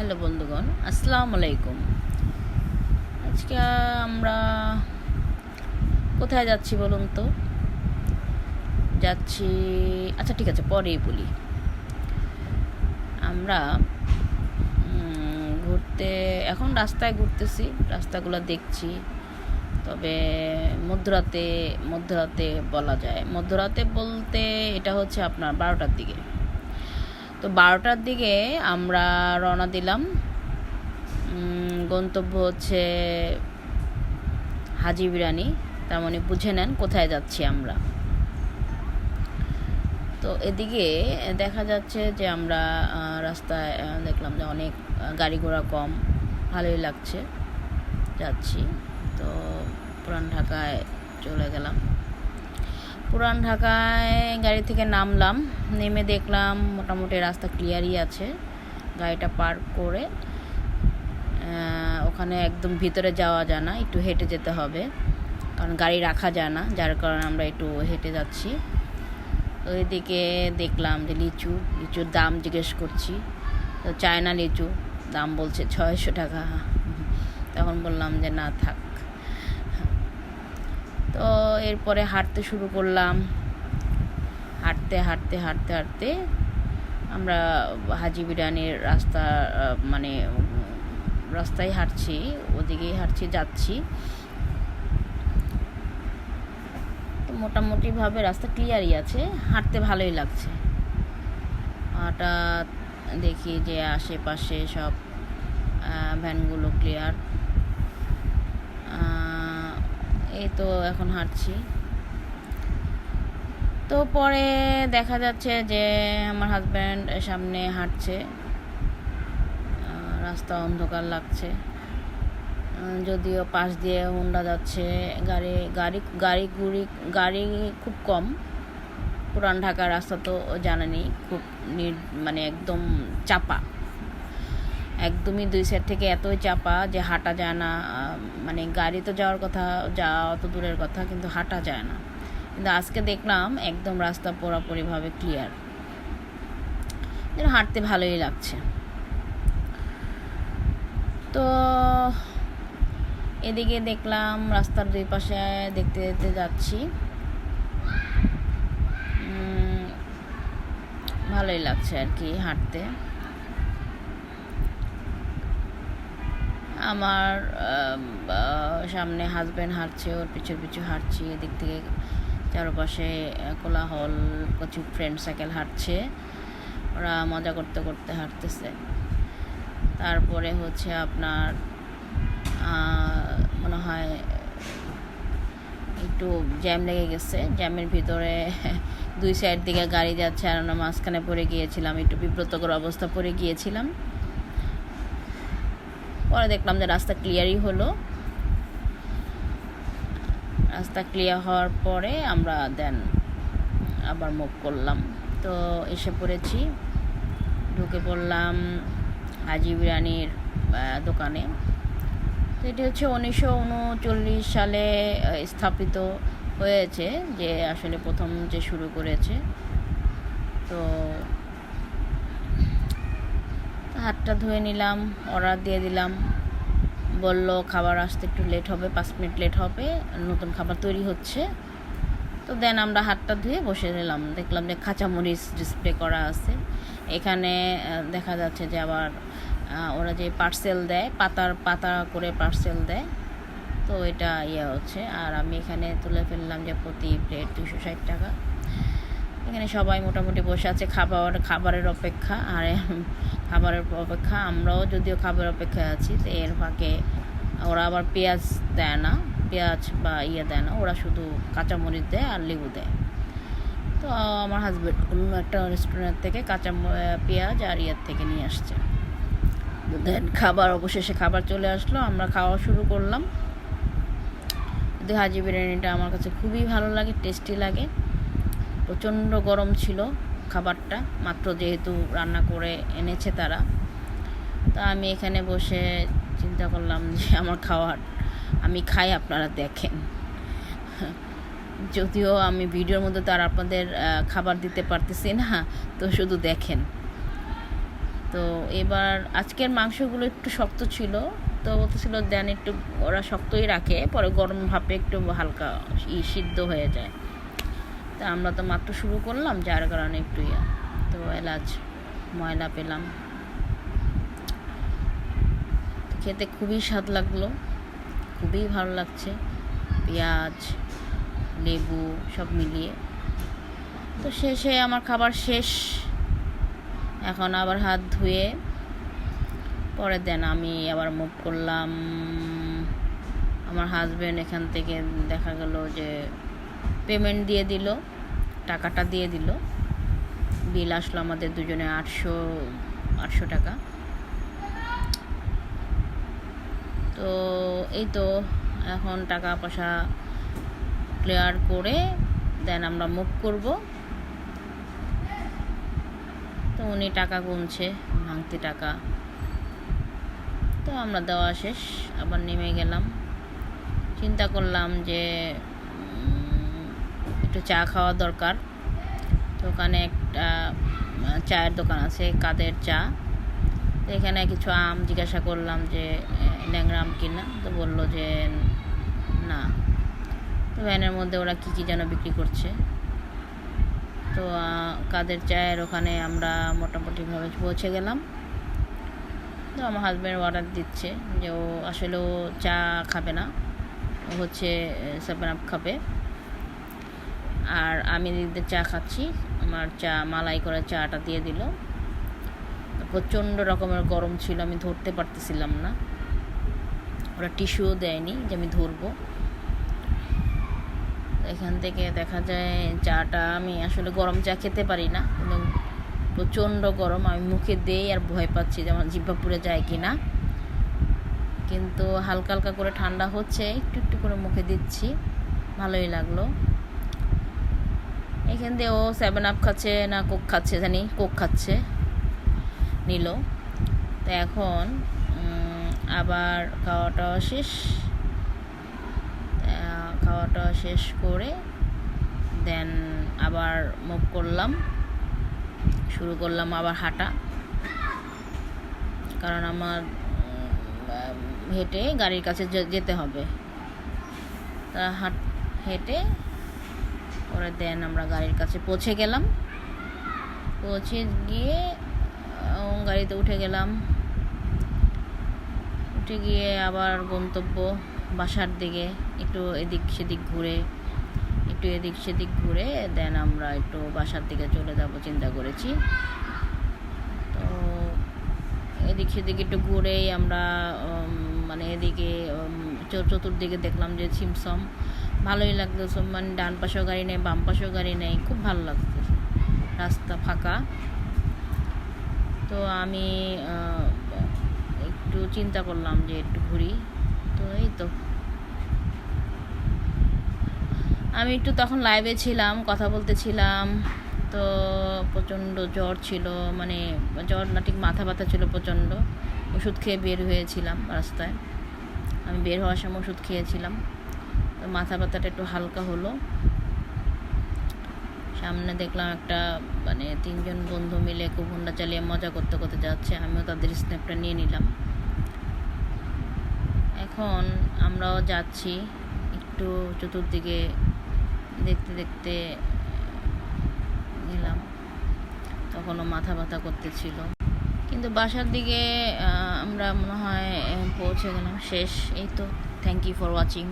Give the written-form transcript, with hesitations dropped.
Hello বন্ধুগণ, আসসালামু আলাইকুম। আজকে আমরা কোথায় যাচ্ছি বলুন তো? যাচ্ছি, আচ্ছা ঠিক আছে, পরেই বলি। আমরা ঘুরতে, এখন রাস্তায় ঘুরতেছি, রাস্তাগুলো দেখছি। তবে মধ্যরাতে বলা যায়, মধ্যরাতে বলতে এটা হচ্ছে আপনার 12টার দিকে। তো 12টার দিকে আমরা রওনা দিলাম। গন্তব্য হচ্ছে হাজি বিরানি। তার মানে বুঝে নেন কোথায় যাচ্ছি আমরা। তো এদিকে দেখা যাচ্ছে যে আমরা রাস্তায় দেখলাম যে অনেক গাড়ি ঘোড়া কম, ভালোই লাগছে, যাচ্ছি। তো পুরান ঢাকায় চলে গেলাম। পুরান ঢাকায় গাড়ি থেকে নামলাম, নেমে দেখলাম মোটামুটি রাস্তা ক্লিয়ারই আছে। গাড়িটা পার্ক করে ওখানে একদম ভিতরে যাওয়া যায় না, একটু হেঁটে যেতে হবে, কারণ গাড়ি রাখা যায় না, যার কারণে আমরা একটু হেঁটে যাচ্ছি। তো এদিকে দেখলাম যে লিচুর দাম জিজ্ঞেস করছি, তো চায়না লিচু দাম বলছে 600 টাকা। তখন বললাম যে না থাক। তো এরপরে হাঁটতে শুরু করলাম। হাঁটতে হাঁটতে হাঁটতে হাঁটতে আমরা হাজি বিরানির রাস্তায় হাঁটছি, ওদিকেই যাচ্ছি। তো মোটামুটিভাবে রাস্তা ক্লিয়ারই আছে, হাঁটতে ভালোই লাগছে। হঠাৎ দেখি যে আশেপাশে সব ভ্যানগুলো ক্লিয়ার। এই তো এখন হাঁটছি। তো পরে দেখা যাচ্ছে যে আমার হাজব্যান্ড সামনে হাঁটছে, রাস্তা অন্ধকার লাগছে, যদিও পাশ দিয়ে হুন্ডা যাচ্ছে, গাড়ি খুব কম। পুরান ঢাকার রাস্তা তো জানেনি, খুব একদম চাপা, একদমই দুই সাইড থেকে এতই চাপা যে হাঁটা যায় না। গাড়ি তো যাওয়ার কথা, যাওয়া অত দূরের কথা, কিন্তু হাঁটা যায় না। কিন্তু আজকে দেখলাম একদম রাস্তা পুরোপুরিভাবে ক্লিয়ার, যেন হাঁটতে ভালোই লাগছে। তো এদিকে দেখলাম রাস্তার দুই পাশে দেখতে দেখতে যাচ্ছি, ভালোই লাগছে আর কি হাঁটতে। আমার সামনে হাজব্যান্ড হাঁটছে, ওর পিছু হাঁটছি। এদিক থেকে চারপাশে কোলাহল, কিছু ফ্রেন্ড সাইকেল হাঁটছে, ওরা মজা করতে করতে হাঁটতেছে। তারপরে হচ্ছে আপনার মনে হয় একটু জ্যাম লেগে গেছে, জ্যামের ভিতরে দুই সাইড দিকে গাড়ি যাচ্ছে, আর আমরা মাঝখানে পড়ে গিয়েছিলাম, একটু বিব্রতকর অবস্থা পড়ে গিয়েছিলাম। পরে দেখলাম যে রাস্তা ক্লিয়ারই হলো। রাস্তা ক্লিয়ার হওয়ার পরে আমরা দেন আবার মুভ করলাম। তো এসে পড়েছি, ঢুকে পড়লাম হাজি বিরানির দোকানে। তো এটি হচ্ছে 1939 সালে স্থাপিত হয়েছে, যে আসলে প্রথম যে শুরু করেছে। তো হাতটা ধুয়ে নিলাম, অর্ডার দিয়ে দিলাম। বলল খাবার আসতে একটু লেট হবে, 5 মিনিট লেট হবে, নতুন খাবার তৈরি হচ্ছে। তো দেন আমরা হাতটা ধুয়ে বসে নিলাম। দেখলাম যে কাঁচামরিচ ডিসপ্লে করা আছে এখানে। দেখা যাচ্ছে যে আবার ওরা যে পার্সেল দেয়, পাতা করে পার্সেল দেয়, তো এটা হচ্ছে। আর আমি এখানে তুলে ফেললাম যে প্রতি প্লেট 260 টাকা। এখানে সবাই মোটামুটি বসে আছে খাবারের অপেক্ষা। আর আমরাও যদিও খাবারের অপেক্ষায় আছি। তো এর ফাঁকে ওরা আবার পেঁয়াজ দেয় না, পেঁয়াজ বা দেয় না, ওরা শুধু কাঁচামরিচ দেয় আর লেবু দেয়। তো আমার হাজব্যান্ড অন্য একটা রেস্টুরেন্ট থেকে পেঁয়াজ আর থেকে নিয়ে আসছে। দেন অবশেষে খাবার চলে আসলো, আমরা খাওয়া শুরু করলাম। কিন্তু হাজি বিরিয়ানিটা আমার কাছে খুবই ভালো লাগে, টেস্টি লাগে। প্রচণ্ড গরম ছিল খাবারটা, মাত্র যেহেতু রান্না করে এনেছে তারা। তা আমি এখানে বসে চিন্তা করলাম যে আমার আমি খাই, আপনারা দেখেন। যদিও আমি ভিডিওর মধ্যে তো আর আপনাদের খাবার দিতে পারতেছি না, তো শুধু দেখেন। তো তো এবার আজকের মাংসগুলো একটু শক্ত ছিল, তো বলতেছিল দেন একটু, ওরা শক্তই রাখে, পরে গরম ভাপে একটু হালকা সিদ্ধ হয়ে যায়। তা আমরা তো মাত্র শুরু করলাম, যার কারণে একটু তো এলাচ ময়লা পেলাম। খেতে খুবই স্বাদ লাগলো, খুবই ভালো লাগছে, পেঁয়াজ লেবু সব মিলিয়ে। তো শেষে আমার খাবার শেষ, এখন আবার হাত ধুয়ে পরে দেন আমি আবার মুভ করলাম। আমার হাজব্যান্ড এখান থেকে দেখা গেল যে পেমেন্ট দিয়ে দিল, টাকাটা দিয়ে দিল। বিল আসলো আমাদের দুজনে 800 টাকা। তো এই তো এখন টাকা পয়সা ক্লিয়ার করে দেন আমরা মুভ করব। তো উনি টাকা গুনছে, ভাঙতি টাকা। তো আমরা দেওয়া শেষ, আবার নেমে গেলাম। চিন্তা করলাম যে একটু চা খাওয়া দরকার। তো ওখানে একটা চায়ের দোকান আছে, কাদের চা। তো এখানে কিছু আম জিজ্ঞাসা করলাম যে ল্যাংড়া আম কিনা, তো বললো যে না। তো ভ্যানের মধ্যে ওরা কী যেন বিক্রি করছে। তো কাদের চায়ের ওখানে আমরা মোটামুটিভাবে পৌঁছে গেলাম। তো আমার হাজব্যান্ড অর্ডার দিচ্ছে যে ও আসলে ও চা খাবে না, ও হচ্ছে 7 আপ খাবে। আর আমি দিদিদের চা খাচ্ছি। আমার চা মালাই করে চাটা দিয়ে দিল। প্রচণ্ড রকমের গরম ছিল, আমি ধরতে পারতেছিলাম না, ওরা টিস্যুও দেয়নি যে আমি ধরবো। এখান থেকে দেখা যায় চাটা, আমি আসলে গরম চা খেতে পারি না, কিন্তু প্রচণ্ড গরম, আমি মুখে দেই আর ভয় পাচ্ছি যে আমার জিহ্বা পুড়ে যায় কি না। কিন্তু হালকা হালকা করে ঠান্ডা হচ্ছে, একটু একটু করে মুখে দিচ্ছি, ভালোই লাগলো। এখান দিয়ে ও 7 আপ খাচ্ছে না কোক খাচ্ছে জানি, কোক খাচ্ছে নিল। তো এখন আবার খাওয়াটা শেষ করে দেন আবার মুভ করলাম, শুরু করলাম আবার হাঁটা। কারণ আমার হেঁটে গাড়ির কাছে যেতে হবে। তা হেঁটে পরে দেন আমরা গাড়ির কাছে পৌঁছে গেলাম। পৌঁছে গিয়ে গাড়িতে উঠে গেলাম। উঠে গিয়ে আবার গন্তব্য বাসার দিকে, একটু এদিক সেদিক ঘুরে দেন আমরা একটু বাসার দিকে চলে যাব চিন্তা করেছি। তো এদিক সেদিক একটু ঘুরেই আমরা মানে এদিকে চতুর্দিকে দেখলাম যে ছিমছম, ভালোই লাগতেছে। মানে ডান পাশেও গাড়ি নেই, বাম পাশেও গাড়ি নেই, খুব ভালো লাগতেছে, রাস্তা ফাঁকা। তো আমি একটু চিন্তা করলাম যে একটু ঘুরি। তো এই তো আমি একটু তখন লাইভে ছিলাম, কথা বলতেছিলাম। তো প্রচণ্ড জ্বর ছিল, মানে জ্বর না ঠিক মাথা ব্যথা ছিল প্রচণ্ড। ওষুধ খেয়ে বের হয়েছিলাম রাস্তায়, আমি বের হওয়ার সময় ওষুধ খেয়েছিলাম। তো মাথা ব্যথাটা একটু হালকা হলো। সামনে দেখলাম একটা মানে 3 জন বন্ধু মিলে খুব হুন্ডা চালিয়ে মজা করতে করতে যাচ্ছে, আমিও তাদের স্ন্যাপটা নিয়ে নিলাম। এখন আমরাও যাচ্ছি, একটু চতুর্দিকে দেখতে দেখতে গেলাম। তখনও মাথা ব্যথা করতেছিল, কিন্তু বাসার দিকে আমরা মনে হয় পৌঁছে গেলাম। শেষ, এই তো। Thank you for watching.